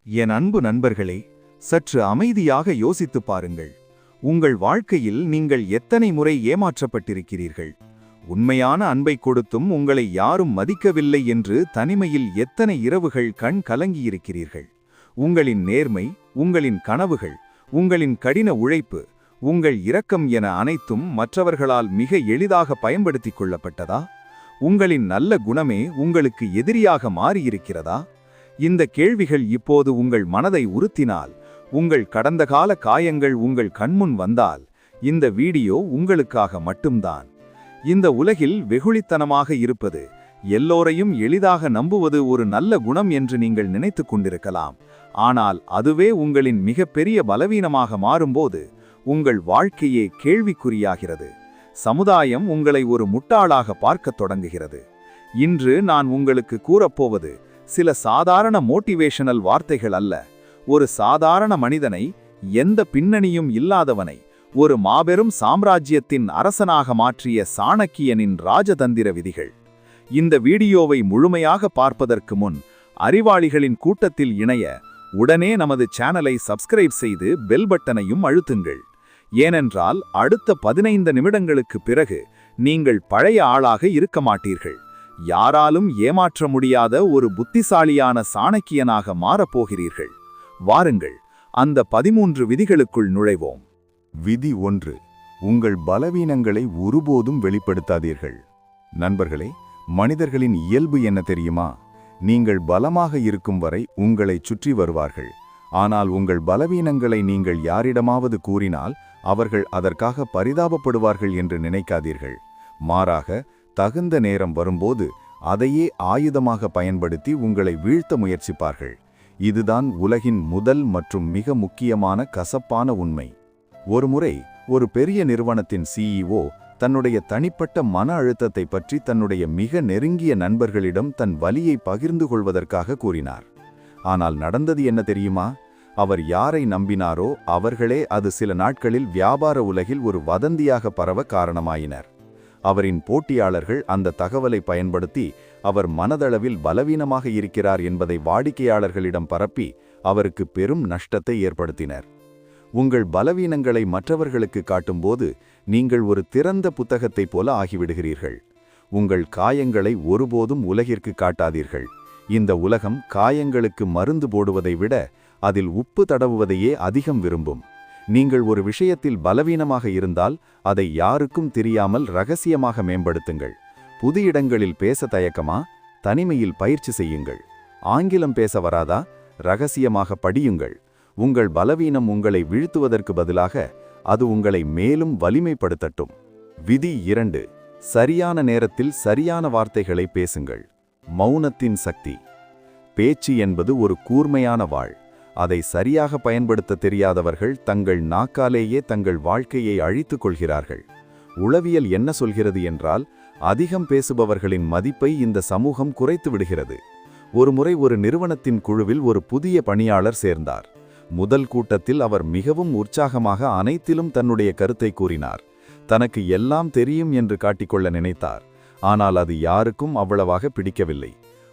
என் அன்பு நண்பர்களே, சற்று அமைதியாக யோசித்துப் பாருங்கள். உங்கள் வாழ்க்கையில் நீங்கள் எத்தனை முறை ஏமாற்றப்பட்டிருக்கிறீர்கள்? உண்மையான அன்பை கொடுத்தும் உங்களை யாரும் மதிக்கவில்லை என்று தனிமையில் எத்தனை இரவுகள் கண் கலங்கியிருக்கிறீர்கள்? உங்களின் நேர்மை, உங்களின் கனவுகள், உங்களின் கடின உழைப்பு, உங்கள் இரக்கம் என அனைத்தும் மற்றவர்களால் மிக எளிதாக பயன்படுத்திக் கொள்ளப்பட்டதா? உங்களின் நல்ல குணமே உங்களுக்கு எதிரியாக மாறியிருக்கிறதா? இந்த கேள்விகள் இப்போது உங்கள் மனதை உறுத்தினால், உங்கள் கடந்த கால காயங்கள் உங்கள் கண்முன் வந்தால், இந்த வீடியோ உங்களுக்காக மட்டும்தான். இந்த உலகில் வெகுளித்தனமாக இருப்பது, எல்லோரையும் எளிதாக நம்புவது ஒரு நல்ல குணம் என்று நீங்கள் நினைத்துக் கொண்டிருக்கலாம். ஆனால் அதுவே உங்களின் மிகப்பெரிய பலவீனமாக மாறும்போது உங்கள் வாழ்க்கையே கேள்விக்குறியாகிறது. சமுதாயம் உங்களை ஒரு முட்டாளாக பார்க்கத் தொடங்குகிறது. இன்று நான் உங்களுக்கு கூறப்போவது சில சாதாரண மோட்டிவேஷனல் வார்த்தைகள் அல்ல. ஒரு சாதாரண மனிதனை, எந்த பின்னணியும் இல்லாதவனை, ஒரு மாபெரும் சாம்ராஜ்யத்தின் அரசனாக மாற்றிய சாணக்கியனின் ராஜதந்திர விதிகள். இந்த வீடியோவை முழுமையாக பார்ப்பதற்கு முன், அறிவாளிகளின் கூட்டத்தில் இணைய உடனே நமது சேனலை சப்ஸ்கிரைப் செய்து பெல் பட்டனையும் அழுத்துங்கள். ஏனென்றால் அடுத்த 15 நிமிடங்களுக்கு பிறகு நீங்கள் பழைய ஆளாக இருக்க மாட்டீர்கள். யாராலும் ஏமாற்ற முடியாத ஒரு புத்திசாலியான சாணக்கியனாக மாறப்போகிறீர்கள். வாருங்கள், அந்த 13 விதிகளுக்குள் நுழைவோம். விதி 1. உங்கள் பலவீனங்களை ஒருபோதும் வெளிப்படுத்தாதீர்கள். நண்பர்களே, மனிதர்களின் இயல்பு என்ன தெரியுமா? நீங்கள் பலமாக இருக்கும் வரை உங்களைச் சுற்றி வருவார்கள். ஆனால் உங்கள் பலவீனங்களை நீங்கள் யாரிடமாவது கூறினால் அவர்கள் அதற்காக பரிதாபப்படுவார்கள் என்று நினைக்காதீர்கள். மாறாக, தகுந்த நேரம் வரும்போது அதையே ஆயுதமாக பயன்படுத்தி உங்களை வீழ்த்த முயற்சிப்பார்கள். இதுதான் உலகின் முதல் மற்றும் மிக முக்கியமான கசப்பான உண்மை. ஒருமுறை ஒரு பெரிய நிறுவனத்தின் CEO தன்னுடைய தனிப்பட்ட மன அழுத்தத்தை பற்றி தன்னுடைய மிக நெருங்கிய நண்பர்களிடம் தன் வலியை பகிர்ந்து கொள்வதற்காக கூறினார். ஆனால் நடந்தது என்ன தெரியுமா? அவர் யாரை நம்பினாரோ அவர்களே அது சில நாட்களில் வியாபார உலகில் ஒரு வதந்தியாக பரவ காரணமாயினர். அவரின் போட்டியாளர்கள் அந்த தகவலை பயன்படுத்தி அவர் மனதளவில் பலவீனமாக இருக்கிறார் என்பதை வாடிக்கையாளர்களிடம் பரப்பி அவருக்கு பெரும் நஷ்டத்தை ஏற்படுத்தினர். உங்கள் பலவீனங்களை மற்றவர்களுக்கு காட்டும்போது நீங்கள் ஒரு திறந்த புத்தகத்தைப் போல ஆகிவிடுகிறீர்கள். உங்கள் காயங்களை ஒருபோதும் உலகிற்கு காட்டாதீர்கள். இந்த உலகம் காயங்களுக்கு மருந்து போடுவதை விட அதில் உப்பு தடவுவதையே அதிகம் விரும்பும். நீங்கள் ஒரு விஷயத்தில் பலவீனமாக இருந்தால் அதை யாருக்கும் தெரியாமல் ரகசியமாக மேம்படுத்துங்கள். புது இடங்களில் பேச தயக்கமா? தனிமையில் பயிற்சி செய்யுங்கள். ஆங்கிலம் பேச வராதா? ரகசியமாக படியுங்கள். உங்கள் பலவீனம் உங்களை வீழ்த்துவதற்கு பதிலாக அது உங்களை மேலும் வலிமைப்படுத்தட்டும். விதி 2. சரியான நேரத்தில் சரியான வார்த்தைகளை பேசுங்கள். மௌனத்தின் சக்தி. பேச்சு என்பது ஒரு கூர்மையான வாள். அதை சரியாக பயன்படுத்த தெரியாதவர்கள் தங்கள் நாக்காலேயே தங்கள் வாழ்க்கையை அழித்துக் கொள்கிறார்கள். உளவியல் என்ன சொல்கிறது என்றால், அதிகம் பேசுபவர்களின் மதிப்பை இந்த சமூகம் குறைத்து விடுகிறது. ஒருமுறை ஒரு நிறுவனத்தின் குழுவில் ஒரு புதிய பணியாளர் சேர்ந்தார். முதல் கூட்டத்தில் அவர் மிகவும் உற்சாகமாக அனைத்திலும் தன்னுடைய கருத்தை கூறினார். தனக்கு எல்லாம் தெரியும் என்று காட்டிக்கொள்ள நினைத்தார். ஆனால் அது யாருக்கும் அவ்வளவாக பிடிக்கவில்லை.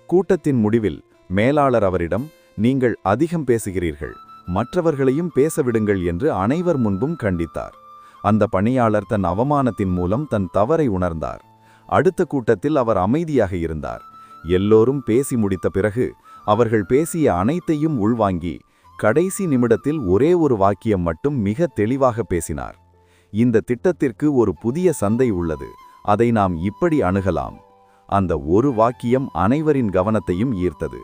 கூட்டத்தின் முடிவில் மேலாளர் அவரிடம், நீங்கள் அதிகம் பேசுகிறீர்கள், மற்றவர்களையும் பேசவிடுங்கள் என்று அனைவர் முன்பும் கண்டித்தார். அந்த பணியாளர் தன் அவமானத்தின் மூலம் தன் தவறை உணர்ந்தார். அடுத்த கூட்டத்தில் அவர் அமைதியாக இருந்தார். எல்லோரும் பேசி முடித்த பிறகு அவர்கள் பேசிய அனைத்தையும் உள்வாங்கி கடைசி நிமிடத்தில் ஒரே ஒரு வாக்கியம் மட்டும் மிக தெளிவாக பேசினார். இந்த திட்டத்திற்கு ஒரு புதிய சந்தை உள்ளது, அதை நாம் இப்படி அணுகலாம். அந்த ஒரு வாக்கியம் அனைவரின் கவனத்தையும் ஈர்த்தது.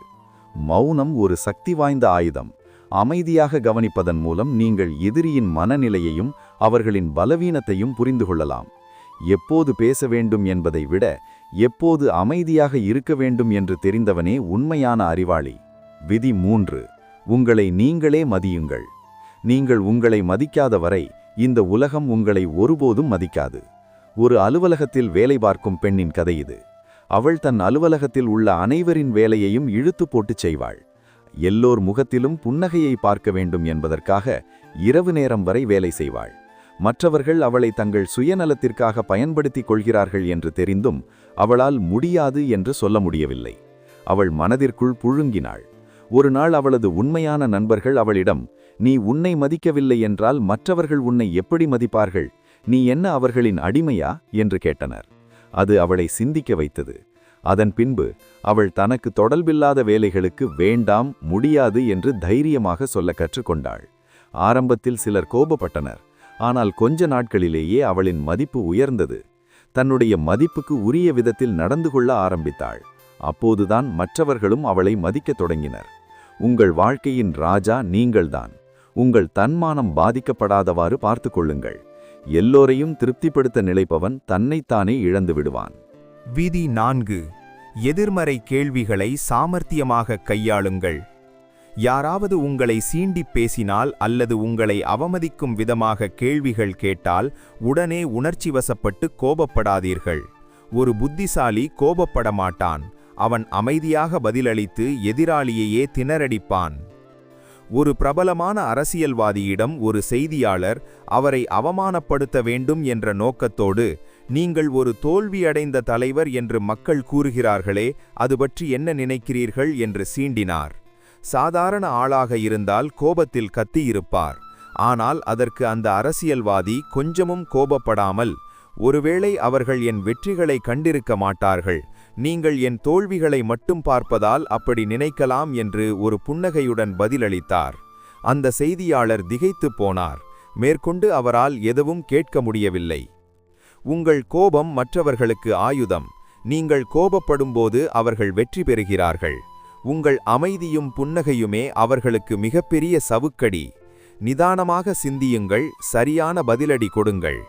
மௌனம் ஒரு சக்தி வாய்ந்த ஆயுதம். அமைதியாக கவனிப்பதன் மூலம் நீங்கள் எதிரியின் மனநிலையையும் அவர்களின் பலவீனத்தையும் புரிந்து கொள்ளலாம். எப்போது பேச வேண்டும் என்பதை விட எப்போது அமைதியாக இருக்க வேண்டும் என்று தெரிந்தவனே உண்மையான அறிவாளி. விதி 3. உங்களை நீங்களே மதியுங்கள். நீங்கள் உங்களை மதிக்காத வரை இந்த உலகம் உங்களை ஒருபோதும் மதிக்காது. ஒரு அலுவலகத்தில் வேலை பார்க்கும் பெண்ணின் கதை இது. அவள் தன் அலுவலகத்தில் உள்ள அனைவரின் வேலையையும் இழுத்து போட்டு செய்வாள். எல்லோர் முகத்திலும் புன்னகையை பார்க்க வேண்டும் என்பதற்காக இரவு நேரம் வரை வேலை செய்வாள். மற்றவர்கள் அவளை தங்கள் சுயநலத்திற்காக பயன்படுத்திக் கொள்கிறார்கள் என்று தெரிந்தும் அவளால் முடியாது என்று சொல்ல முடியவில்லை. அவள் மனதிற்குள் புழுங்கினாள். ஒரு நாள் அவளது உண்மையான நண்பர்கள் அவளிடம், "நீ உன்னை மதிக்கவில்லை என்றால் மற்றவர்கள் உன்னை எப்படி மதிப்பார்கள்? நீ என்ன அவர்களின் அடிமையா?" என்று கேட்டனர். அது அவளை சிந்திக்க வைத்தது. அதன் பின்பு அவள் தனக்கு தொடர்பில்லாத வேலைகளுக்கு வேண்டாம், முடியாது என்று தைரியமாக சொல்ல கற்றுக்கொண்டாள். ஆரம்பத்தில் சிலர் கோபப்பட்டனர். ஆனால் கொஞ்ச நாட்களிலேயே அவளின் மதிப்பு உயர்ந்தது. தன்னுடைய மதிப்புக்கு உரிய விதத்தில் நடந்து கொள்ள ஆரம்பித்தாள். அப்போதுதான் மற்றவர்களும் அவளை மதிக்கத் தொடங்கினர். உங்கள் வாழ்க்கையின் ராஜா நீங்கள்தான். உங்கள் தன்மானம் பாதிக்கப்படாதவாறு பார்த்து கொள்ளுங்கள். எல்லோரையும் திருப்திப்படுத்த நினைப்பவன் தன்னைத்தானே இழந்து விடுவான். விதி 4. எதிர்மறை கேள்விகளை சாமர்த்தியமாக கையாளுங்கள். யாராவது உங்களை சீண்டிப் பேசினால் அல்லது உங்களை அவமதிக்கும் விதமாக கேள்விகள் கேட்டால் உடனே உணர்ச்சிவசப்பட்டு கோபப்படாதீர்கள். ஒரு புத்திசாலி கோபப்பட மாட்டான். அவன் அமைதியாக பதிலளித்து எதிராளியையே திணறடிப்பான். ஒரு பிரபலமான அரசியல்வாதியிடம் ஒரு செய்தியாளர் அவரை அவமானப்படுத்த வேண்டும் என்ற நோக்கத்தோடு, "நீங்கள் ஒரு தோல்வியடைந்த தலைவர் என்று மக்கள் கூறுகிறார்களே, அது பற்றி என்ன நினைக்கிறீர்கள்?" என்று சீண்டினார். சாதாரண ஆளாக இருந்தால் கோபத்தில் கத்தியிருப்பார். ஆனால் அதற்கு அந்த அரசியல்வாதி கொஞ்சமும் கோபப்படாமல், "ஒருவேளை அவர்கள் என் வெற்றிகளை கண்டிருக்க மாட்டார்கள். நீங்கள் என் தோல்விகளை மட்டும் பார்ப்பதால் அப்படி நினைக்கலாம்" என்று ஒரு புன்னகையுடன் பதிலளித்தார். அந்த செய்தியாளர் திகைத்துப் போனார். மேற்கொண்டு அவரால் எதுவும் கேட்க முடியவில்லை. உங்கள் கோபம் மற்றவர்களுக்கு ஆயுதம். நீங்கள் கோபப்படும்போது அவர்கள் வெற்றி பெறுகிறார்கள். உங்கள் அமைதியும் புன்னகையுமே அவர்களுக்கு மிகப்பெரிய சவுக்கடி. நிதானமாக சிந்தியுங்கள், சரியான பதிலடி கொடுங்கள்.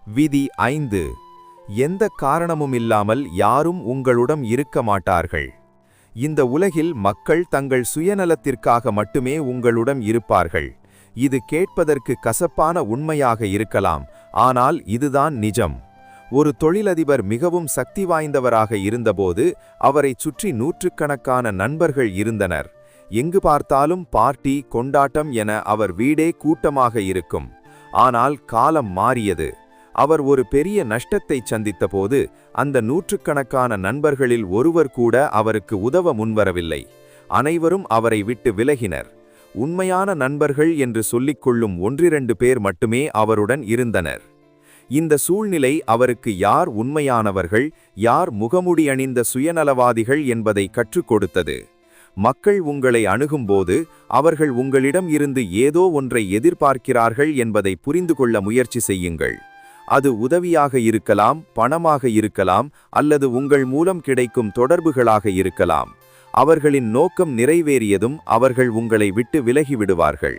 விதி 5. எந்த காரணமுமில்லாமல் யாரும் உங்களுடன் இருக்க மாட்டார்கள். இந்த உலகில் மக்கள் தங்கள் சுயநலத்திற்காக மட்டுமே உங்களுடன் இருப்பார்கள். இது கேட்பதற்கு கசப்பான உண்மையாக இருக்கலாம், ஆனால் இதுதான் நிஜம். ஒரு தொழிலதிபர் மிகவும் சக்தி வாய்ந்தவராக இருந்தபோது அவரைச் சுற்றி நூற்றுக்கணக்கான நண்பர்கள் இருந்தனர். எங்கு பார்த்தாலும் பார்ட்டி, கொண்டாட்டம் என அவர் வீடே கூட்டமாக இருக்கும். ஆனால் காலம் மாறியது. அவர் ஒரு பெரிய நஷ்டத்தை சந்தித்தபோது அந்த நூற்றுக்கணக்கான நண்பர்களில் ஒருவர் கூட அவருக்கு உதவ முன்வரவில்லை. அனைவரும் அவரை விட்டு விலகினர். உண்மையான நண்பர்கள் என்று சொல்லிக்கொள்ளும் 1-2 பேர் மட்டுமே அவருடன் இருந்தனர். இந்த சூழ்நிலை அவருக்கு யார் உண்மையானவர்கள், யார் முகமுடி அணிந்த சுயநலவாதிகள் என்பதை கற்றுக் கொடுத்தது. மக்கள் உங்களை அணுகும்போது அவர்கள் உங்களிடம் இருந்து ஏதோ ஒன்றை எதிர்பார்க்கிறார்கள் என்பதை புரிந்து கொள்ள முயற்சி செய்யுங்கள். அது உதவியாக இருக்கலாம், பணமாக இருக்கலாம், அல்லது உங்கள் மூலம் கிடைக்கும் தொடர்புகளாக இருக்கலாம். அவர்களின் நோக்கம் நிறைவேறியதும் அவர்கள் உங்களை விட்டு விலகிவிடுவார்கள்.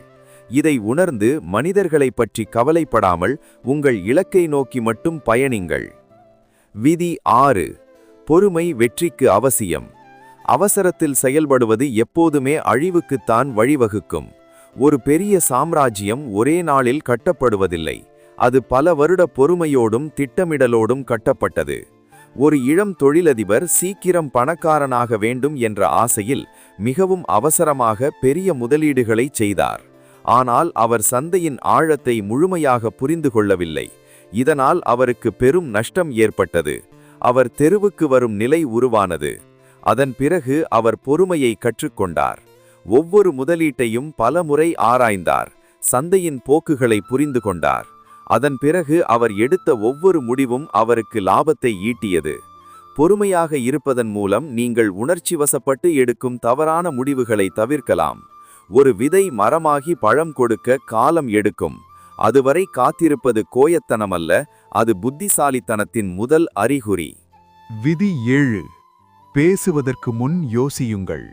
இதை உணர்ந்து மனிதர்களைப் பற்றி கவலைப்படாமல் உங்கள் இலக்கை நோக்கி மட்டும் பயணிங்கள். விதி 6. பொறுமை வெற்றிக்கு அவசியம். அவசரத்தில் செயல்படுவது எப்போதுமே அழிவுக்குத்தான் வழிவகுக்கும். ஒரு பெரிய சாம்ராஜ்யம் ஒரே நாளில் கட்டப்படுவதில்லை. அது பல வருட பொறுமையோடும் திட்டமிடலோடும் கட்டப்பட்டது. ஒரு இளம் தொழிலதிபர் சீக்கிரம் பணக்காரனாக வேண்டும் என்ற ஆசையில் மிகவும் அவசரமாக பெரிய முதலீடுகளைச் செய்தார். ஆனால் அவர் சந்தையின் ஆழத்தை முழுமையாக புரிந்து கொள்ளவில்லை. இதனால் அவருக்கு பெரும் நஷ்டம் ஏற்பட்டது. அவர் தெருவுக்கு வரும் நிலை உருவானது. அதன் பிறகு அவர் பொறுமையை கற்றுக்கொண்டார். ஒவ்வொரு முதலீட்டையும் பல முறை ஆராய்ந்தார். சந்தையின் போக்குகளை புரிந்து கொண்டார். அதன் பிறகு அவர் எடுத்த ஒவ்வொரு முடிவும் அவருக்கு லாபத்தை ஈட்டியது. பொறுமையாக இருப்பதன் மூலம் நீங்கள் உணர்ச்சிவசப்பட்டு எடுக்கும் தவறான முடிவுகளை தவிர்க்கலாம். ஒரு விதை மரமாகி பழம் கொடுக்க காலம் எடுக்கும். அதுவரை காத்திருப்பது கோயத்தனமல்ல, அது புத்திசாலித்தனத்தின் முதல் அறிகுறி. விதி 7. பேசுவதற்கு முன் யோசியுங்கள்.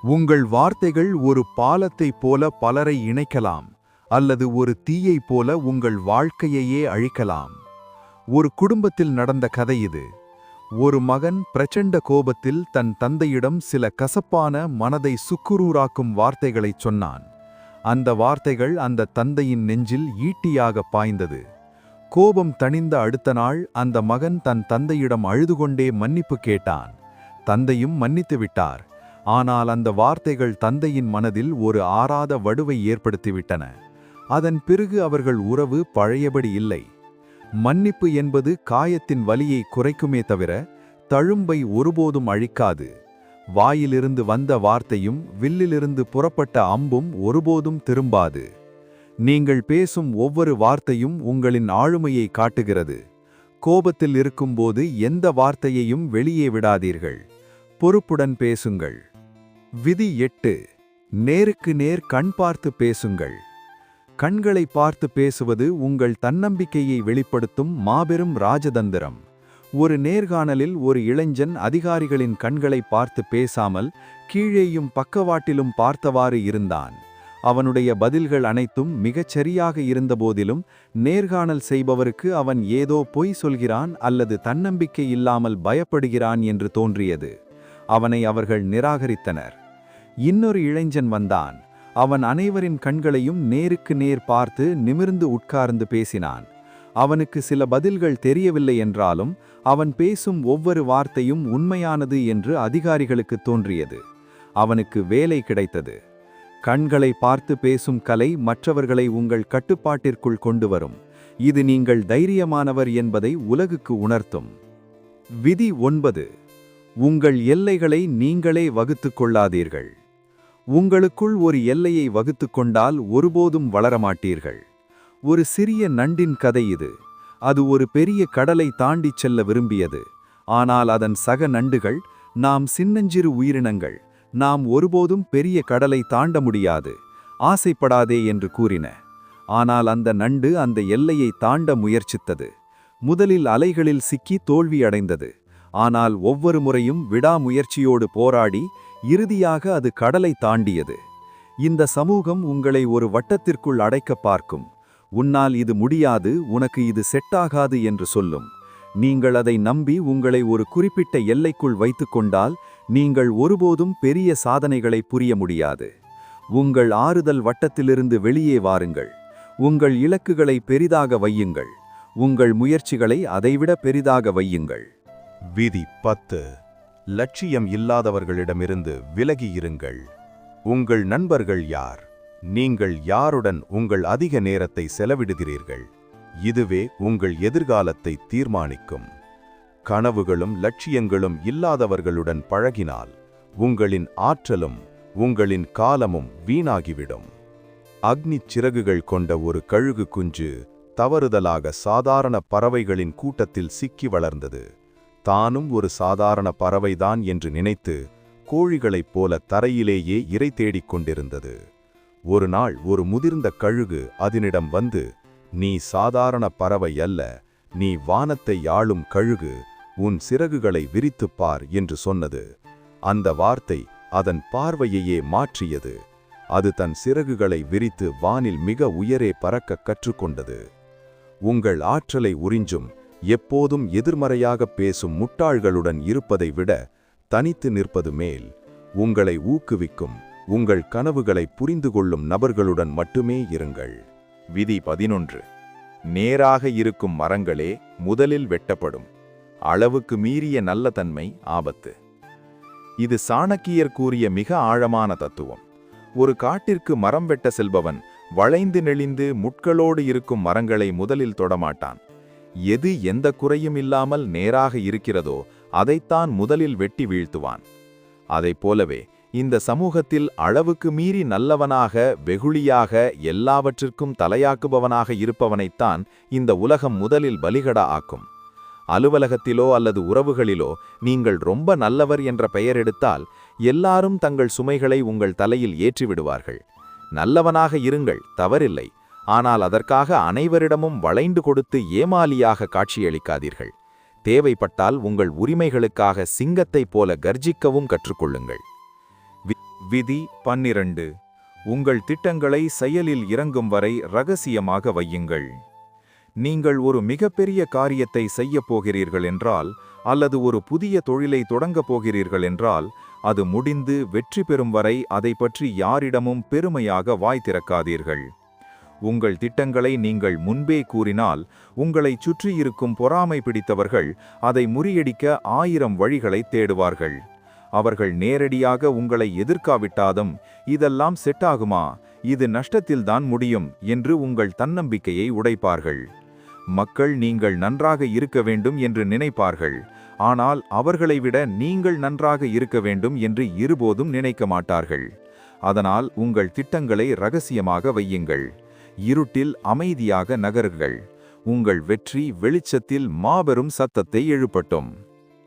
உங்கள் வார்த்தைகள் ஒரு பாலத்தைப் போல பலரை இணைக்கலாம், அல்லது ஒரு தீயைப் போல உங்கள் வாழ்க்கையையே அழிக்கலாம். ஒரு குடும்பத்தில் நடந்த கதை இது. ஒரு மகன் பிரச்சண்ட கோபத்தில் தன் தந்தையிடம் சில கசப்பான, மனதை சுக்குரூராக்கும் வார்த்தைகளைச் சொன்னான். அந்த வார்த்தைகள் அந்த தந்தையின் நெஞ்சில் ஈட்டியாக பாய்ந்தது. கோபம் தணிந்த அடுத்த நாள் அந்த மகன் தன் தந்தையிடம் அழுதுகொண்டே மன்னிப்பு கேட்டான். தந்தையும் மன்னித்து விட்டார். ஆனால் அந்த வார்த்தைகள் தந்தையின் மனதில் ஒரு ஆறாத வடுவை ஏற்படுத்திவிட்டன. அதன் பிறகு அவர்கள் உறவு பழையபடி இல்லை. மன்னிப்பு என்பது காயத்தின் வலியை குறைக்குமே தவிர தழும்பை ஒருபோதும் அழிக்காது. வாயிலிருந்து வந்த வார்த்தையும் வில்லிலிருந்து புறப்பட்ட அம்பும் ஒருபோதும் திரும்பாது. நீங்கள் பேசும் ஒவ்வொரு வார்த்தையும் உங்களின் ஆளுமையை காட்டுகிறது. கோபத்தில் இருக்கும்போது எந்த வார்த்தையையும் வெளியே விடாதீர்கள். பொறுப்புடன் பேசுங்கள். விதி 8. நேருக்கு நேர் கண் பார்த்து பேசுங்கள். கண்களை பார்த்து பேசுவது உங்கள் தன்னம்பிக்கையை வெளிப்படுத்தும் மாபெரும் ராஜதந்திரம். ஒரு நேர்காணலில் ஒரு இளைஞன் அதிகாரிகளின் கண்களை பார்த்து பேசாமல் கீழேயும் பக்கவாட்டிலும் பார்த்தவாறு இருந்தான். அவனுடைய பதில்கள் அனைத்தும் மிகச்சரியாக இருந்தபோதிலும் நேர்காணல் செய்பவருக்கு அவன் ஏதோ பொய் சொல்கிறான் அல்லது தன்னம்பிக்கை இல்லாமல் பயப்படுகிறான் என்று தோன்றியது. அவனை அவர்கள் நிராகரித்தனர். இன்னொரு இளைஞன் வந்தான். அவன் அனைவரின் கண்களையும் நேருக்கு நேர் பார்த்து நிமிர்ந்து உட்கார்ந்து பேசினான். அவனுக்கு சில பதில்கள் தெரியவில்லை என்றாலும் அவன் பேசும் ஒவ்வொரு வார்த்தையும் உண்மையானது என்று அதிகாரிகளுக்கு தோன்றியது. அவனுக்கு வேலை கிடைத்தது. கண்களை பார்த்து பேசும் கலை மற்றவர்களை உங்கள் கட்டுப்பாட்டிற்குள் கொண்டு வரும். இது நீங்கள் தைரியமானவர் என்பதை உலகுக்கு உணர்த்தும். விதி 9. உங்கள் எல்லைகளை நீங்களே வகுத்துக் கொள்ளாதீர்கள். உங்களுக்குள் ஒரு எல்லையை வகுத்துக் கொண்டால் ஒருபோதும் வளரமாட்டீர்கள். ஒரு சிறிய நண்டின் கதை இது. அது ஒரு பெரிய கடலை தாண்டிச் செல்ல விரும்பியது. ஆனால் அதன் சக நண்டுகள், நாம் சின்னஞ்சிறு உயிரினங்கள், நாம் ஒருபோதும் பெரிய கடலை தாண்ட முடியாது, ஆசைப்படாதே என்று கூறின. ஆனால் அந்த நண்டு அந்த எல்லையை தாண்ட முயற்சித்தது. முதலில் அலைகளில் சிக்கி தோல்வி அடைந்தது. ஆனால் ஒவ்வொரு முறையும் விடாமுயற்சியோடு போராடி இறுதியாக அது கடலை தாண்டியது. இந்த சமூகம் உங்களை ஒரு வட்டத்திற்குள் அடைக்க பார்க்கும். உன்னால் இது முடியாது, உனக்கு இது செட்டாகாது என்று சொல்லும். நீங்கள் அதை நம்பி உங்களை ஒரு குறிப்பிட்ட எல்லைக்குள் வைத்துக்கொண்டால் நீங்கள் ஒருபோதும் பெரிய சாதனைகளை புரிய முடியாது. உங்கள் ஆறுதல் வட்டத்திலிருந்து வெளியே வாருங்கள். உங்கள் இலக்குகளை பெரிதாக வையுங்கள். உங்கள் முயற்சிகளை அதைவிட பெரிதாக வையுங்கள். விதி 10. லட்சியம் இல்லாதவர்களிடமிருந்து விலகி இருங்கள். உங்கள் நண்பர்கள் யார்? நீங்கள் யாருடன் உங்கள் அதிக நேரத்தை செலவிடுகிறீர்கள்? இதுவே உங்கள் எதிர்காலத்தை தீர்மானிக்கும். கனவுகளும் லட்சியங்களும் இல்லாதவர்களுடன் பழகினால் உங்களின் ஆற்றலும் உங்களின் காலமும் வீணாகிவிடும். அக்னிச் சிறகுகள் கொண்ட ஒரு கழுகு குஞ்சு தவறுதலாக சாதாரண பறவைகளின் கூட்டத்தில் சிக்கி வளர்ந்தது. தானும் ஒரு சாதாரண பறவைதான் என்று நினைத்து கோழிகளைப் போல தரையிலேயே இரை தேடிக் கொண்டிருந்தது. ஒரு நாள் ஒரு முதிர்ந்த கழுகு அதனிடம் வந்து, நீ சாதாரண பறவை அல்ல, நீ வானத்தை ஆளும் கழுகு, உன் சிறகுகளை விரித்துப் பார் என்று சொன்னது. அந்த வார்த்தை அதன் பார்வையையே மாற்றியது. அது தன் சிறகுகளை விரித்து வானில் மிக உயரே பறக்க கற்றுக்கொண்டது. உங்கள் ஆற்றலை உறிஞ்சும், எப்போதும் எதிர்மறையாக பேசும் முட்டாள்களுடன் இருப்பதை விட தனித்து நிற்பது மேல். உங்களை ஊக்குவிக்கும், உங்கள் கனவுகளை புரிந்து கொள்ளும் நபர்களுடன் மட்டுமே இருங்கள். விதி 11. நேராக இருக்கும் மரங்களே முதலில் வெட்டப்படும். அளவுக்கு மீறிய நல்ல தன்மை ஆபத்து. இது சாணக்கியர் கூறிய மிக ஆழமான தத்துவம். ஒரு காட்டிற்கு மரம் வெட்ட செல்பவன் வளைந்து நெளிந்து முட்களோடு இருக்கும் மரங்களை முதலில் தொடமாட்டான். எது எந்த குறையும் இல்லாமல் நேராக இருக்கிறதோ அதைத்தான் முதலில் வெட்டி வீழ்த்துவான். அதைப் போலவே இந்த சமூகத்தில் அளவுக்கு மீறி நல்லவனாக, வெகுளியாக, எல்லாவற்றிற்கும் தலையாக்குபவனாக இருப்பவனைத்தான் இந்த உலகம் முதலில் பலிகடா ஆக்கும். அலுவலகத்திலோ அல்லது உறவுகளிலோ நீங்கள் ரொம்ப நல்லவர் என்ற பெயர் எடுத்தால் எல்லாரும் தங்கள் சுமைகளை உங்கள் தலையில் ஏற்றிவிடுவார்கள். நல்லவனாக இருங்கள், தவறில்லை. ஆனால் அதற்காக அனைவரிடமும் வளைந்து கொடுத்து ஏமாலியாக காட்சியளிக்காதீர்கள். தேவைப்பட்டால் உங்கள் உரிமைகளுக்காக சிங்கத்தைப் போல கர்ஜிக்கவும் கற்றுக்கொள்ளுங்கள். விதி 12. உங்கள் திட்டங்களை செயலில் இறங்கும் வரை ரகசியமாக வையுங்கள். நீங்கள் ஒரு மிகப்பெரிய காரியத்தை செய்யப் போகிறீர்கள் என்றால், அல்லது ஒரு புதிய தொழிலை தொடங்கப் போகிறீர்கள் என்றால், அது முடிந்து வெற்றி பெறும் வரை அதை பற்றி யாரிடமும் பெருமையாக வாய் திறக்காதீர்கள். உங்கள் திட்டங்களை நீங்கள் முன்பே கூறினால் உங்களைச் சுற்றியிருக்கும் பொறாமை பிடித்தவர்கள் அதை முறியடிக்க 1000 வழிகளை தேடுவார்கள். அவர்கள் நேரடியாக உங்களை எதிர்க்காவிட்டாலும், இதெல்லாம் செட்டாகுமா, இது நஷ்டத்தில்தான் முடியும் என்று உங்கள் தன்னம்பிக்கையை உடைப்பார்கள். மக்கள் நீங்கள் நன்றாக இருக்க வேண்டும் என்று நினைப்பார்கள். ஆனால் அவர்களை விட நீங்கள் நன்றாக இருக்க வேண்டும் என்று இருபோதும் நினைக்க மாட்டார்கள். அதனால் உங்கள் திட்டங்களை ரகசியமாக வையுங்கள். இருட்டில் அமைதியாக நகருங்கள். உங்கள் வெற்றி வெளிச்சத்தில் மாபெரும் சத்தத்தை எழுப்பட்டும்.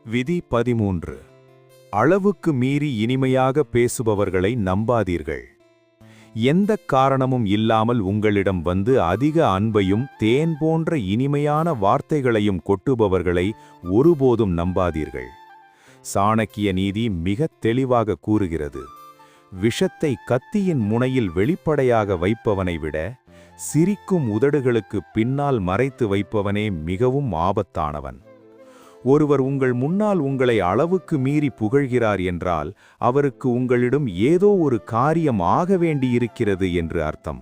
விதி 13. அளவுக்கு மீறி இனிமையாக பேசுபவர்களை நம்பாதீர்கள். எந்த காரணமும் இல்லாமல் உங்களிடம் வந்து அதிக அன்பையும் தேன் போன்ற இனிமையான வார்த்தைகளையும் கொட்டுபவர்களை ஒருபோதும் நம்பாதீர்கள். சாணக்கிய நீதி மிகத் தெளிவாக கூறுகிறது, விஷத்தை கத்தியின் முனையில் வெளிப்படையாக வைப்பவனை விட சிரிக்கும் உதடுகளுக்கு பின்னால் மறைத்து வைப்பவனே மிகவும் ஆபத்தானவன். ஒருவர் உங்கள் முன்னால் உங்களை அளவுக்கு மீறி புகழ்கிறார் என்றால் அவருக்கு உங்களிடம் ஏதோ ஒரு காரியம் ஆக வேண்டியிருக்கிறது என்று அர்த்தம்.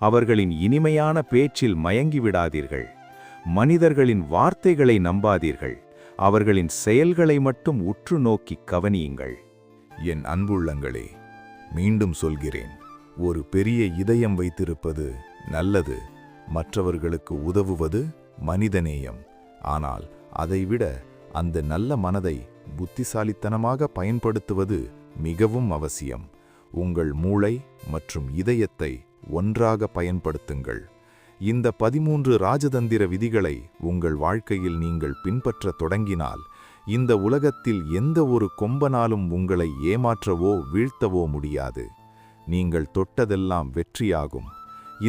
அவர்களின் இனிமையான பேச்சில் மயங்கிவிடாதீர்கள். மனிதர்களின் வார்த்தைகளை நம்பாதீர்கள். அவர்களின் செயல்களை மட்டும் உற்று நோக்கி கவனியுங்கள். என் அன்புள்ளங்களே, மீண்டும் சொல்கிறேன், ஒரு பெரிய இதயம் வைத்திருப்பது நல்லது. மற்றவர்களுக்கு உதவுவது மனிதநேயம். ஆனால் அதைவிட அந்த நல்ல மனதை புத்திசாலித்தனமாக பயன்படுத்துவது மிகவும் அவசியம். உங்கள் மூளை மற்றும் இதயத்தை ஒன்றாக பயன்படுத்துங்கள். இந்த 13 ராஜதந்திர விதிகளை உங்கள் வாழ்க்கையில் நீங்கள் பின்பற்றத் தொடங்கினால் இந்த உலகத்தில் எந்த ஒரு கொம்பனாலும் உங்களை ஏமாற்றவோ வீழ்த்தவோ முடியாது. நீங்கள் தொட்டதெல்லாம் வெற்றியாகும்.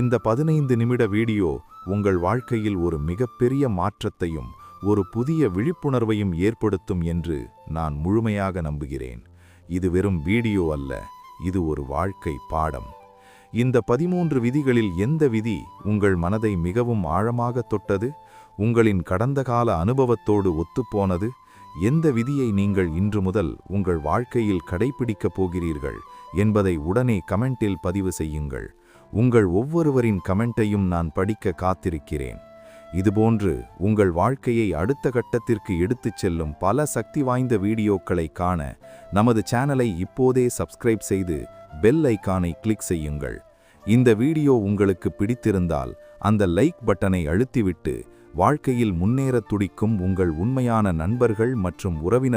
இந்த 15 நிமிட வீடியோ உங்கள் வாழ்க்கையில் ஒரு மிகப்பெரிய மாற்றத்தையும் ஒரு புதிய விழிப்புணர்வையும் ஏற்படுத்தும் என்று நான் முழுமையாக நம்புகிறேன். இது வெறும் வீடியோ அல்ல, இது ஒரு வாழ்க்கை பாடம். இந்த 13 விதிகளில் எந்த விதி உங்கள் மனதை மிகவும் ஆழமாக தொட்டது? உங்களின் கடந்த கால அனுபவத்தோடு ஒத்துப்போனது? எந்த விதியை நீங்கள் இன்று முதல் உங்கள் வாழ்க்கையில் கடைபிடிக்கப் போகிறீர்கள் என்பதை உடனே கமெண்டில் பதிவு செய்யுங்கள். உங்கள் ஒவ்வொருவரின் கமெண்ட்டையும் நான் படிக்க காத்திருக்கிறேன். இதுபோன்று உங்கள் வாழ்க்கையை அடுத்த கட்டத்திற்கு எடுத்துச் செல்லும் பல சக்தி வாய்ந்த வீடியோக்களை காண நமது சேனலை இப்போதே சப்ஸ்கிரைப் செய்து பெல் ஐகானை கிளிக் செய்யுங்கள். இந்த வீடியோ உங்களுக்கு பிடித்திருந்தால் அந்த லைக் பட்டனை அழுத்திவிட்டு வாழ்க்கையில் முன்னேறத் துடிக்கும் உங்கள் உண்மையான நண்பர்கள் மற்றும் உறவினர்கள்